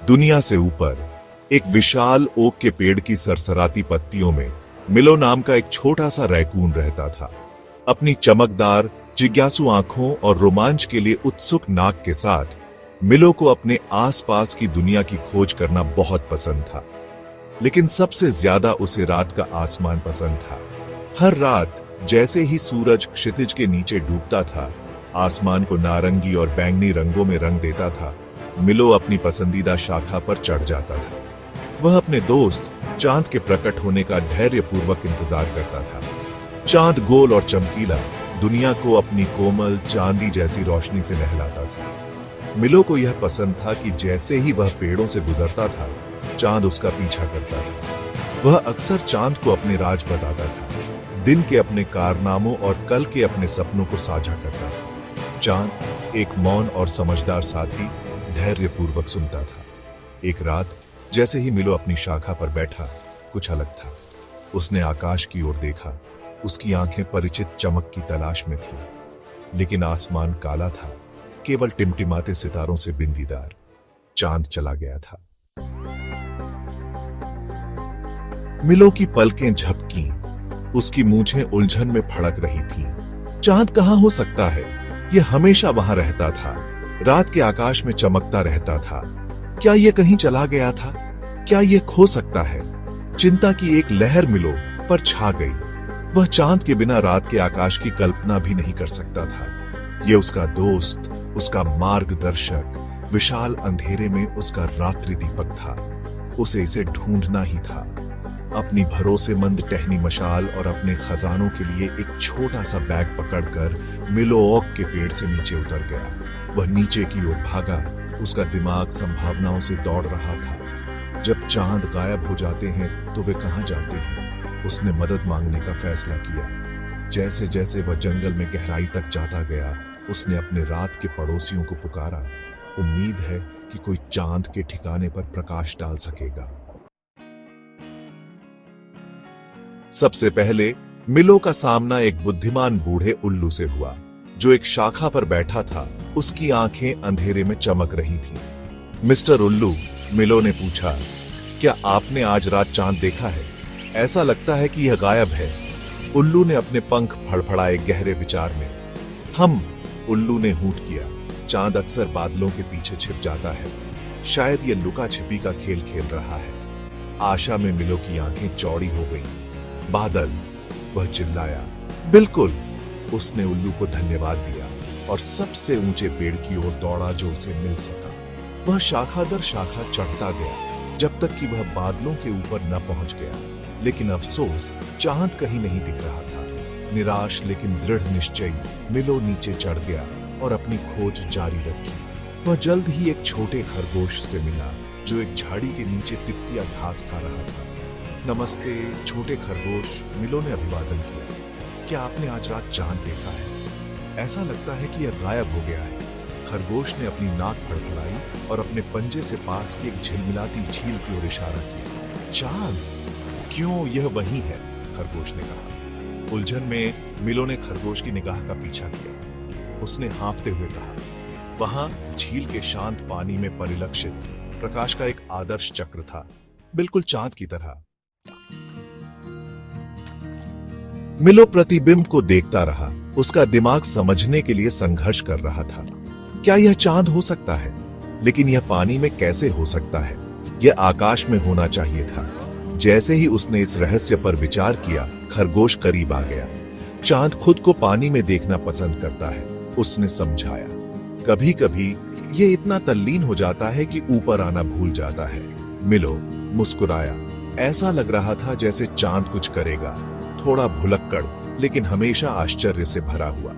दुनिया से ऊपर एक विशाल ओक के पेड़ की सरसराती पत्तियों में मिलो नाम का एक छोटा सा रैकून रहता था। अपनी चमकदार, जिज्ञासु आंखों और रोमांच के लिए उत्सुक नाक के साथ मिलो को अपने आसपास की दुनिया की खोज करना बहुत पसंद था। लेकिन सबसे ज्यादा उसे रात का आसमान पसंद था। हर रात जैसे ही सूरज क्षितिज के नीचे डूबता था, आसमान को नारंगी और बैंगनी रंगों में रंग देता था, मिलो अपनी पसंदीदा शाखा पर चढ़ जाता था। वह अपने दोस्त चांद के प्रकट होने का धैर्यपूर्वक इंतजार करता था। चांद गोल और चमकीला दुनिया को अपनी कोमल चांदी जैसी रोशनी से नहलाता था। मिलो को यह पसंद था कि जैसे ही वह पेड़ों से गुजरता था, चांद उसका पीछा करता था। वह अक्सर चांद को अपने राज बताता था, दिन के अपने कारनामों और कल के अपने सपनों को साझा करता था। चांद एक मौन और समझदार साथी धैर्यपूर्वक सुनता था। एक रात जैसे ही मिलो अपनी शाखा पर बैठा, कुछ अलग था। उसने आकाश की ओर देखा। उसकी आंखें परिचित चमक की तलाश में थी, लेकिन आसमान काला था, केवल टिमटिमाते सितारों से बिंदीदार। चांद चला गया था। मिलो की पलकें झपकी, उसकी मूंछें उलझन में फड़क रही थीं। चांद कहां हो सकता है? यह हमेशा वहां रहता था, रात के आकाश में चमकता रहता था। क्या यह कहीं चला गया था? क्या यह खो सकता है? चिंता की एक लहर मिलो पर छा गई। वह चांद के बिना रात के आकाश की कल्पना भी नहीं कर सकता था। यह उसका दोस्त, उसका मार्गदर्शक, विशाल अंधेरे में उसका रात्रि दीपक था। उसे इसे ढूंढना ही था। अपनी भरोसेमंद टहनी मशाल और अपने खजानों के लिए एक छोटा सा बैग पकड़कर मिलो ओक के पेड़ से नीचे उतर गया। वह नीचे की ओर भागा। उसका दिमाग संभावनाओं से दौड़ रहा था। जब चांद गायब हो जाते हैं तो वे कहां जाते हैं? उसने मदद मांगने का फैसला किया। जैसे जैसे वह जंगल में गहराई तक जाता गया, उसने अपने रात के पड़ोसियों को पुकारा। उम्मीद है कि कोई चांद के ठिकाने पर प्रकाश डाल सकेगा। सबसे पहले मिलो का सामना एक बुद्धिमान बूढ़े उल्लू से हुआ, जो एक शाखा पर बैठा था। उसकी आंखें अंधेरे में चमक रही थीं। मिस्टर उल्लू, मिलो ने पूछा, क्या आपने आज रात चांद देखा है? ऐसा लगता है कि यह गायब है। उल्लू ने अपने पंख फड़फड़ाए गहरे विचार में। उल्लू ने हूट किया। चांद अक्सर बादलों के पीछे छिप जाता है। शायद यह लुका छिपी का खेल खेल रहा है। आशा में मिलो की आंखें चौड़ी हो गईं। बादल, वह चिल्लाया। बिल्कुल। उसने उल्लू को धन्यवाद दिया और सबसे ऊंचे पेड़ की ओर दौड़ा जो उसे मिल सका। वह शाखा दर शाखा चढ़ता गया, जब तक कि वह बादलों के ऊपर न पहुंच गया। लेकिन अफसोस, चांद कहीं नहीं दिख रहा था। निराश लेकिन दृढ़ निश्चयी मिलो नीचे चढ़ गया और अपनी खोज जारी रखी। वह जल्द ही एक छोटे खरगोश से मिला, जो एक झाड़ी के नीचे तिप्तिया घास खा रहा था। नमस्ते छोटे खरगोश, मिलो ने अभिवादन किया। क्या आपने आज रात चांद देखा है? ऐसा लगता है कि यह गायब हो गया है। खरगोश ने अपनी नाक फड़फड़ाई और अपने पंजे से पास की एक झिलमिलाती झील की ओर इशारा किया। चांद? क्यों, यह वही है, खरगोश ने कहा। उलझन में मिलो ने खरगोश की निगाह का पीछा किया। उसने हाँफते हुए कहा, वहां झील के शांत पानी में परिलक्षित प्रकाश का एक आदर्श चक्र था, बिल्कुल चांद की तरह। मिलो प्रतिबिंब को देखता रहा। उसका दिमाग समझने के लिए संघर्ष कर रहा था। क्या यह चांद हो सकता है? लेकिन यह पानी में कैसे हो सकता है? यह आकाश में होना चाहिए था। जैसे ही उसने इस रहस्य पर विचार किया, खरगोश करीब आ गया। चांद खुद को पानी में देखना पसंद करता है, उसने समझाया। कभी कभी ये इतना तल्लीन हो जाता है कि ऊपर आना भूल जाता है। मिलो मुस्कुराया। ऐसा लग रहा था जैसे चांद कुछ करेगा, थोड़ा भुलक्कड़ लेकिन हमेशा आश्चर्य से भरा हुआ।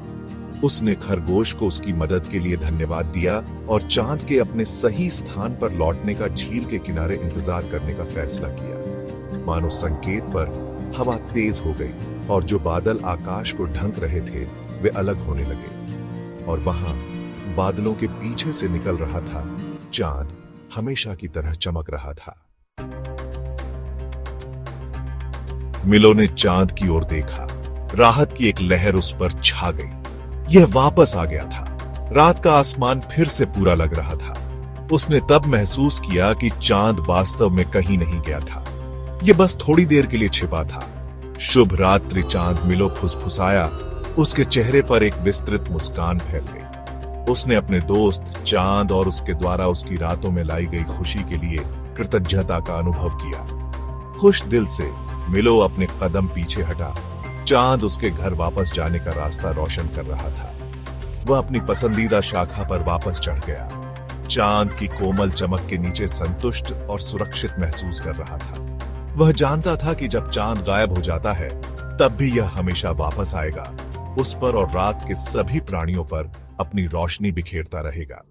उसने खरगोश को उसकी मदद के लिए धन्यवाद दिया और चांद के अपने सही स्थान पर लौटने का झील के किनारे इंतजार करने का फैसला किया। मानो संकेत पर हवा तेज हो गई और जो बादल आकाश को ढक रहे थे वे अलग होने लगे, और वहां बादलों के पीछे से निकल रहा था चांद, हमेशा की तरह चमक रहा था। मिलो ने चांद की ओर देखा। राहत की एक लहर उस पर छा गई। यह वापस आ गया था। रात का आसमान फिर से पूरा लग रहा था। उसने तब महसूस किया कि चांद वास्तव में कहीं नहीं गया था, ये बस थोड़ी देर के लिए छिपा था। शुभ रात्रि चांद, मिलो फुसफुसाया। उसके चेहरे पर एक विस्तृत मुस्कान फैल गई। उसने अपने दोस्त चांद और उसके द्वारा उसकी रातों में लाई गई खुशी के लिए कृतज्ञता का अनुभव किया। खुश दिल से मिलो अपने कदम पीछे हटा। चांद उसके घर वापस जाने का रास्ता रोशन कर रहा था। वह अपनी पसंदीदा शाखा पर वापस चढ़ गया। चांद की कोमल चमक के नीचे संतुष्ट और सुरक्षित महसूस कर रहा था। वह जानता था कि जब चांद गायब हो जाता है तब भी यह हमेशा वापस आएगा, उस पर और रात के सभी प्राणियों पर अपनी रोशनी बिखेरता रहेगा।